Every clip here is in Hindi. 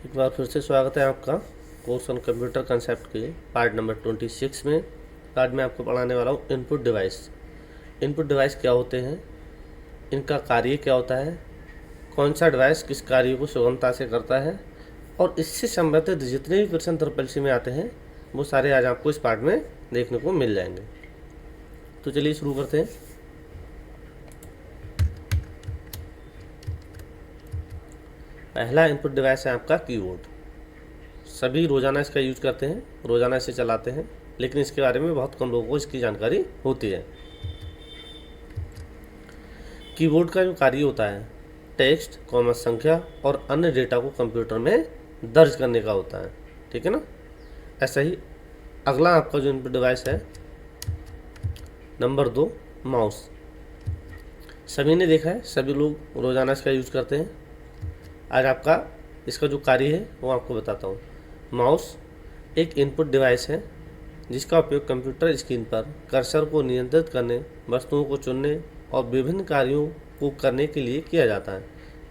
एक बार फिर से स्वागत है आपका कोर्स ऑन कंप्यूटर कंसेप्ट के पार्ट नंबर 26 में। आज मैं आपको पढ़ाने वाला हूँ इनपुट डिवाइस। इनपुट डिवाइस क्या होते हैं, इनका कार्य क्या होता है, कौन सा डिवाइस किस कार्य को सुगमता से करता है, और इससे संबंधित जितने भी प्रश्न ट्रिपल में आते हैं वो सारे आज आपको इस पार्ट में देखने को मिल जाएंगे। तो चलिए शुरू करते हैं। पहला इनपुट डिवाइस है आपका कीबोर्ड। सभी रोज़ाना इसका यूज करते हैं, रोज़ाना इसे चलाते हैं, लेकिन इसके बारे में बहुत कम लोगों को इसकी जानकारी होती है। कीबोर्ड का जो कार्य होता है टेक्स्ट, संख्या और अन्य डेटा को कंप्यूटर में दर्ज करने का होता है, ठीक है ना। ऐसा ही अगला आपका जो इनपुट डिवाइस है नंबर 2 माउस। सभी ने देखा है, सभी लोग रोज़ाना इसका यूज करते हैं। आज आपका इसका जो कार्य है वो आपको बताता हूँ। माउस एक इनपुट डिवाइस है जिसका उपयोग कंप्यूटर स्क्रीन पर कर्सर को नियंत्रित करने, वस्तुओं को चुनने और विभिन्न कार्यों को करने के लिए किया जाता है,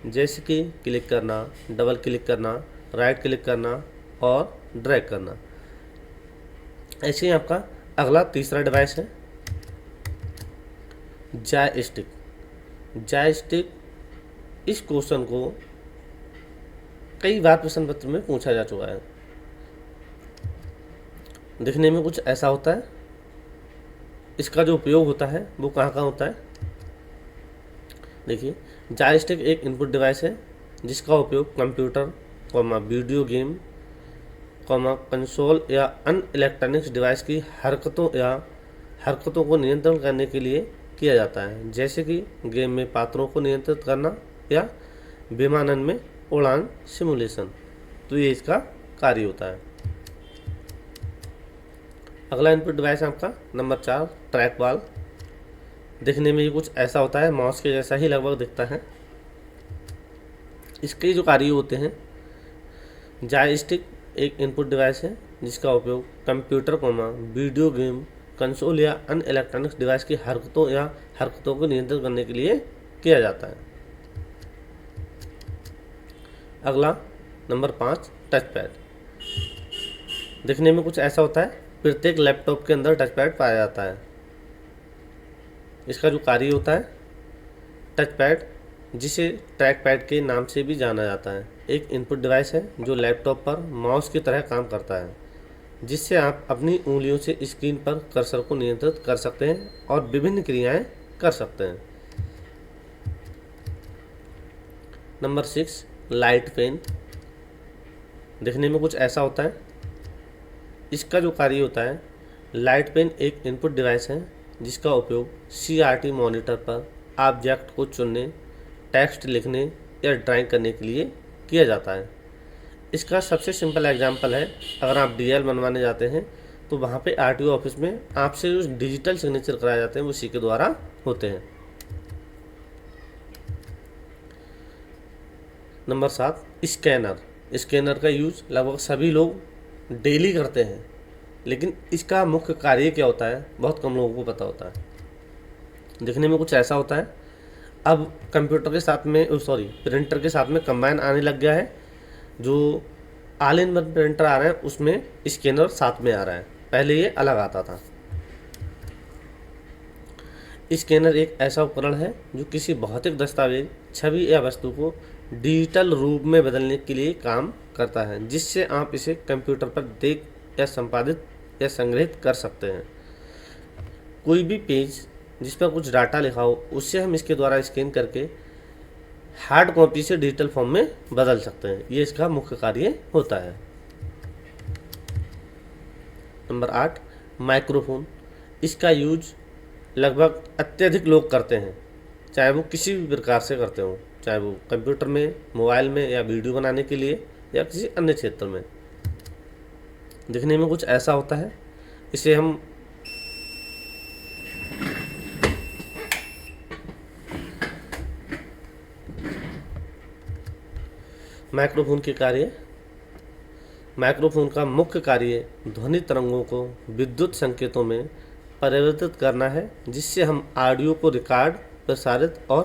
जैसे कि क्लिक करना, डबल क्लिक करना, राइट क्लिक करना और ड्रैग करना। ऐसे ही आपका अगला तीसरा डिवाइस है जॉयस्टिक। जॉयस्टिक, इस क्वेश्चन को कई बार प्रश्न पत्र में पूछा जा चुका है। दिखने में कुछ ऐसा होता है। इसका जो उपयोग होता है वो कहाँ कहाँ होता है, देखिए। जॉयस्टिक एक इनपुट डिवाइस है जिसका उपयोग कंप्यूटर, वीडियो गेम, कंसोल या अन्य इलेक्ट्रॉनिक्स डिवाइस की हरकतों को नियंत्रण करने के लिए किया जाता है, जैसे कि गेम में पात्रों को नियंत्रित करना या विमानन में उड़ान सिमुलेशन। तो ये इसका कार्य होता है। अगला इनपुट डिवाइस आपका नंबर 4 ट्रैक बॉल। दिखने में ये कुछ ऐसा होता है, माउस के जैसा ही लगभग दिखता है। इसके जो कार्य होते हैं, जॉयस्टिक एक इनपुट डिवाइस है जिसका उपयोग कंप्यूटर, वीडियो गेम, कंसोल या अन्य इलेक्ट्रॉनिक्स डिवाइस की हरकतों को नियंत्रित करने के लिए किया जाता है। अगला नंबर 5 टच पैड। दिखने में कुछ ऐसा होता है। प्रत्येक लैपटॉप के अंदर टच पैड पाया जाता है। इसका जो कार्य होता है टच पैड, जिसे ट्रैक पैड के नाम से भी जाना जाता है, एक इनपुट डिवाइस है जो लैपटॉप पर माउस की तरह काम करता है, जिससे आप अपनी उंगलियों से स्क्रीन पर कर्सर को नियंत्रित कर सकते हैं और विभिन्न क्रियाएं कर सकते हैं। Number 6 light pen. दिखने में कुछ ऐसा होता है। इसका जो कार्य होता है, लाइट पेन एक इनपुट डिवाइस है जिसका उपयोग CRT मॉनिटर पर ऑब्जेक्ट को चुनने, टेक्स्ट लिखने या ड्राइंग करने के लिए किया जाता है। इसका सबसे सिंपल एग्जांपल है, अगर आप DL बनवाने जाते हैं तो वहाँ पे RTO ऑफिस में आपसे जो डिजिटल सिग्नेचर कराए जाते हैं वो इसी के द्वारा होते हैं। Number 7 scanner. स्कैनर का यूज लगभग सभी लोग डेली करते हैं, लेकिन इसका मुख्य कार्य क्या होता है बहुत कम लोगों को पता होता है। दिखने में कुछ ऐसा होता है। अब कंप्यूटर के साथ में प्रिंटर के साथ में कंबाइन आने लग गया है। जो ऑल इन वन प्रिंटर आ रहे हैं उसमें स्कैनर साथ में आ रहा है, पहले ये अलग आता था। स्कैनर एक ऐसा उपकरण है जो किसी भौतिक दस्तावेज, छवि या वस्तु को डिजिटल रूप में बदलने के लिए काम करता है, जिससे आप इसे कंप्यूटर पर देख या संपादित या संग्रहित कर सकते हैं। कोई भी पेज जिस पर कुछ डाटा लिखा हो उससे हम इसके द्वारा स्कैन करके हार्ड कॉपी से डिजिटल फॉर्म में बदल सकते हैं। ये इसका मुख्य कार्य होता है। Number 8 microphone. इसका यूज लगभग अत्यधिक लोग करते हैं, चाहे वो किसी भी प्रकार से करते हो, चाहे वो कंप्यूटर में, मोबाइल में या वीडियो बनाने के लिए या किसी अन्य क्षेत्र में। दिखने में कुछ ऐसा होता है। इसे हम माइक्रोफोन के कार्य। माइक्रोफोन का मुख्य कार्य ध्वनि तरंगों को विद्युत संकेतों में परिवर्तित करना है, जिससे हम ऑडियो को रिकॉर्ड, प्रसारित और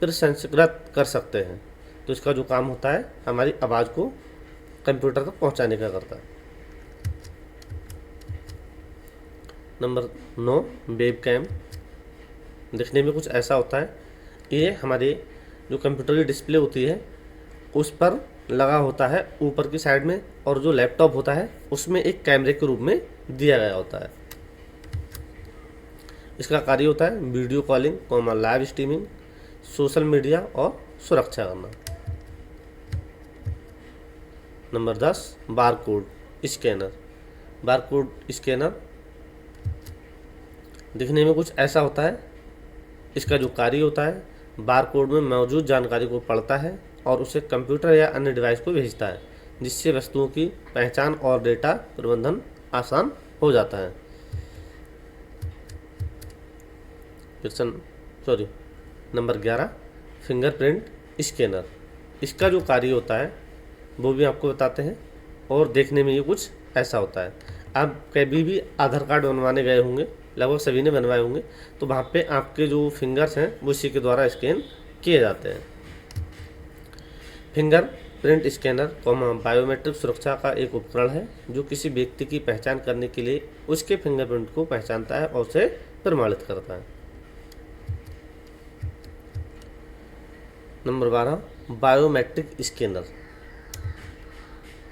प्रसंस्कृत कर सकते हैं। तो इसका जो काम होता है हमारी आवाज़ को कंप्यूटर तक पहुंचाने का करता है। Number 9 webcam. दिखने में कुछ ऐसा होता है, ये हमारे जो कंप्यूटर की डिस्प्ले होती है उस पर लगा होता है ऊपर की साइड में, और जो लैपटॉप होता है उसमें एक कैमरे के रूप में दिया गया होता है। इसका कार्य होता है video calling, live streaming, social media और सुरक्षा करना। Number 10 barcode scanner. Barcode scanner दिखने में कुछ ऐसा होता है। इसका जो कार्य होता है, बारकोड में मौजूद जानकारी को पढ़ता है और उसे कंप्यूटर या अन्य डिवाइस को भेजता है, जिससे वस्तुओं की पहचान और डेटा प्रबंधन आसान हो जाता है। Number 11 fingerprint scanner. इसका जो कार्य होता है वो भी आपको बताते हैं, और देखने में ये कुछ ऐसा होता है। आप कभी भी आधार कार्ड बनवाने गए होंगे, लगभग सभी ने बनवाए होंगे, तो वहाँ पे आपके जो फिंगर्स हैं वो इसी के द्वारा स्कैन किए जाते हैं। फिंगर प्रिंट स्कैनर बायोमेट्रिक सुरक्षा का एक उपकरण है जो किसी व्यक्ति की पहचान करने के लिए उसके फिंगरप्रिंट को पहचानता है और उसे प्रमाणित करता है। Number 12 biometric scanner.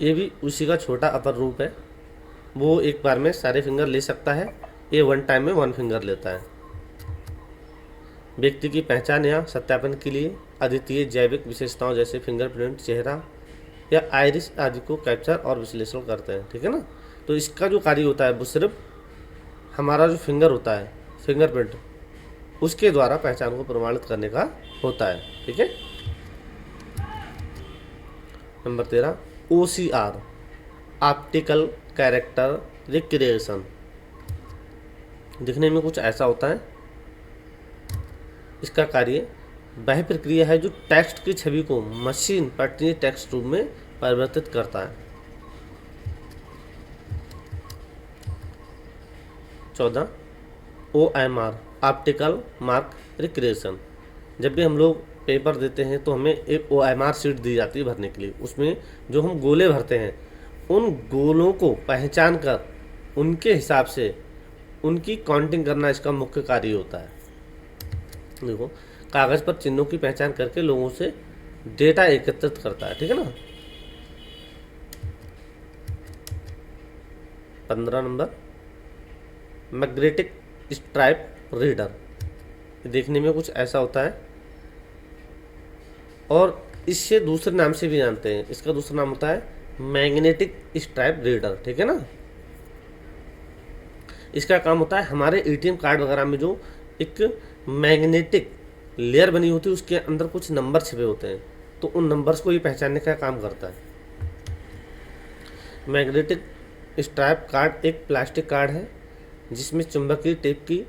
ये भी उसी का छोटा अपर रूप है। वो एक बार में सारे फिंगर ले सकता है, ये वन टाइम में 1 फिंगर लेता है। व्यक्ति की पहचान या सत्यापन के लिए अद्वितीय जैविक विशेषताओं जैसे फिंगरप्रिंट, चेहरा या आइरिस आदि को कैप्चर और विश्लेषण करते हैं। ठीक है ना। तो इसका जो कार्य होता है वो सिर्फ हमारा जो फिंगर होता है, फिंगरप्रिंट, उसके द्वारा पहचान को प्रमाणित करने का होता है। ठीक है। Number 13 OCR optical character recreation. दिखने में कुछ ऐसा होता है। इसका कार्य वह प्रक्रिया है जो टेक्स्ट की छवि को मशीन पठनीय टेक्स्ट रूप में परिवर्तित करता है। 14 OMR ऑप्टिकल मार्क रिक्रिएशन। जब भी हम लोग पेपर देते हैं तो हमें एक OMR शीट दी जाती है भरने के लिए। उसमें जो हम गोले भरते हैं उन गोलों को पहचान कर उनके हिसाब से उनकी काउंटिंग करना इसका मुख्य कार्य होता है। देखो, कागज़ पर चिन्हों की पहचान करके लोगों से डेटा एकत्रित करता है। ठीक है ना। 15 नंबर मैग्नेटिक स्ट्राइप रीडर। देखने में कुछ ऐसा होता है और इससे दूसरे नाम से भी जानते हैं। इसका दूसरा नाम होता है मैग्नेटिक स्ट्राइप रीडर। ठीक है ना। इसका काम होता है हमारे ATM कार्ड वगैरह में जो एक मैग्नेटिक लेयर बनी होती है उसके अंदर कुछ नंबर छिपे होते हैं, तो उन नंबर्स को ये पहचानने का काम करता है। मैग्नेटिक स्ट्राइप कार्ड एक प्लास्टिक कार्ड है जिसमें चुंबकीय टेप की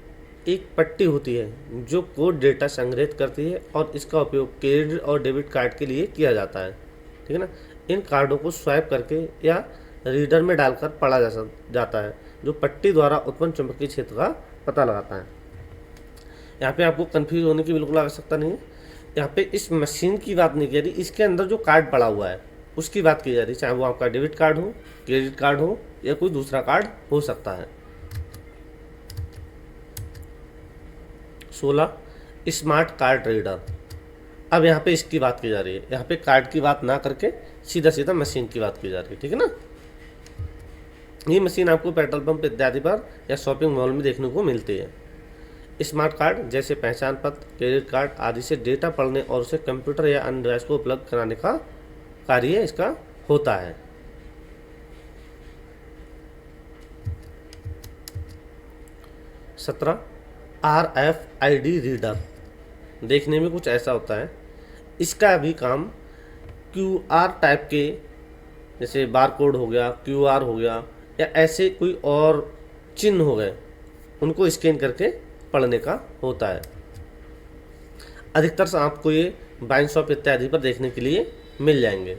एक पट्टी होती है जो कोड डेटा संग्रहित करती है, और इसका उपयोग क्रेडिट और डेबिट कार्ड के लिए किया जाता है। ठीक है ना। इन कार्डों को स्वाइप करके या रीडर में डालकर पढ़ा जाता है, जो पट्टी द्वारा उत्पन्न चुंबकीय क्षेत्र का पता लगाता है। यहाँ पे आपको कंफ्यूज होने की बिल्कुल आवश्यकता नहीं है। यहाँ पे इस मशीन की बात नहीं की जा रही, इसके अंदर जो कार्ड पड़ा हुआ है उसकी बात की जा रही है, चाहे वो आपका डेबिट कार्ड हो, क्रेडिट कार्ड हो या कोई दूसरा कार्ड हो सकता है। 16 स्मार्ट कार्ड रीडर। अब यहाँ पे इसकी बात की जा रही है, यहाँ पे कार्ड की बात ना करके सीधा सीधा मशीन की बात की जा रही है। ठीक है ना। ये मशीन आपको पेट्रोल पंप इत्यादि पर या शॉपिंग मॉल में देखने को मिलती है। स्मार्ट कार्ड जैसे पहचान पत्र, क्रेडिट कार्ड आदि से डेटा पढ़ने और उसे कंप्यूटर या अन्य डिवाइस को उपलब्ध कराने का कार्य इसका होता है। सत्रह RFID रीडर। देखने में कुछ ऐसा होता है। इसका भी काम QR टाइप के, जैसे बारकोड हो गया, QR हो गया, या ऐसे कोई और चिन्ह हो गए, उनको स्कैन करके पढ़ने का होता है। अधिकतर से आपको ये वाइन शॉप इत्यादि पर देखने के लिए मिल जाएंगे।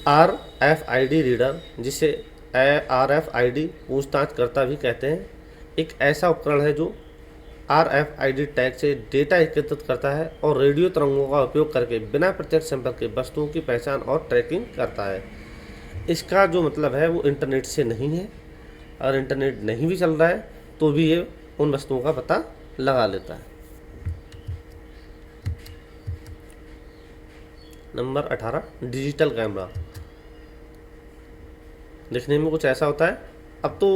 RFID रीडर, जिसे RFID पूछताछकर्ता भी कहते हैं, एक ऐसा उपकरण है जो RFID टैग से डेटा एकत्रित करता है और रेडियो तरंगों का उपयोग करके बिना प्रत्यक्ष संपर्क के वस्तुओं की पहचान और ट्रैकिंग करता है। इसका जो मतलब है वो इंटरनेट से नहीं है, और इंटरनेट नहीं भी चल रहा है तो भी ये उन वस्तुओं का पता लगा लेता है। Number 18, digital camera. दिखने में कुछ ऐसा होता है। अब तो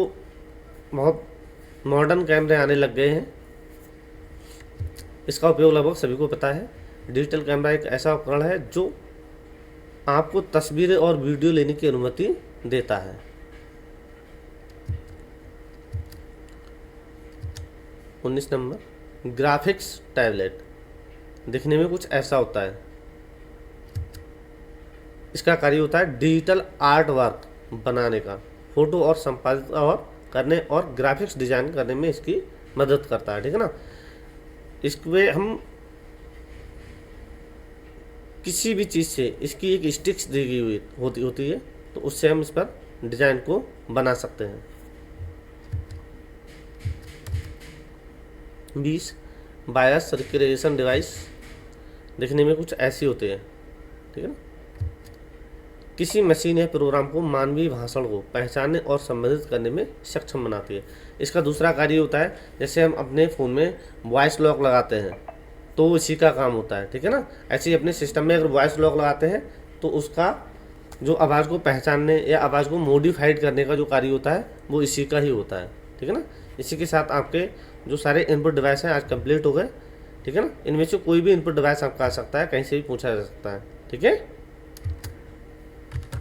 बहुत मॉडर्न कैमरे आने लग गए हैं, इसका उपयोग लगभग सभी को पता है। डिजिटल कैमरा एक ऐसा उपकरण है जो आपको तस्वीरें और वीडियो लेने की अनुमति देता है। 19 नंबर, ग्राफिक्स टैबलेट। दिखने में कुछ ऐसा होता है। इसका कार्य होता है डिजिटल आर्ट वर्क बनाने का, फोटो और संपादित और करने और ग्राफिक्स डिजाइन करने में इसकी मदद करता है, ठीक है ना। इसमें हम किसी भी चीज़ से, इसकी एक स्टिक्स दी गई हुई होती है, तो उससे हम इस पर डिजाइन को बना सकते हैं। 20, बायस रिक्रिएशन डिवाइस। दिखने में कुछ ऐसी होते हैं, ठीक है ना। किसी मशीन या प्रोग्राम को मानवीय भाषण को पहचानने और संबोधित करने में सक्षम बनाती है। इसका दूसरा कार्य होता है, जैसे हम अपने फ़ोन में वॉइस लॉक लगाते हैं तो इसी का काम होता है, ठीक है ना। ऐसे ही अपने सिस्टम में अगर वॉइस लॉक लगाते हैं तो उसका जो आवाज़ को पहचानने या आवाज़ को मॉडिफाइड करने का जो कार्य होता है वो इसी का ही होता है, ठीक है ना। इसी के साथ आपके जो सारे इनपुट डिवाइस हैं आज कंप्लीट हो गए, ठीक है ना। इनमें से कोई भी इनपुट डिवाइस आपका आ सकता है, कहीं से भी पूछा जा सकता है, ठीक है।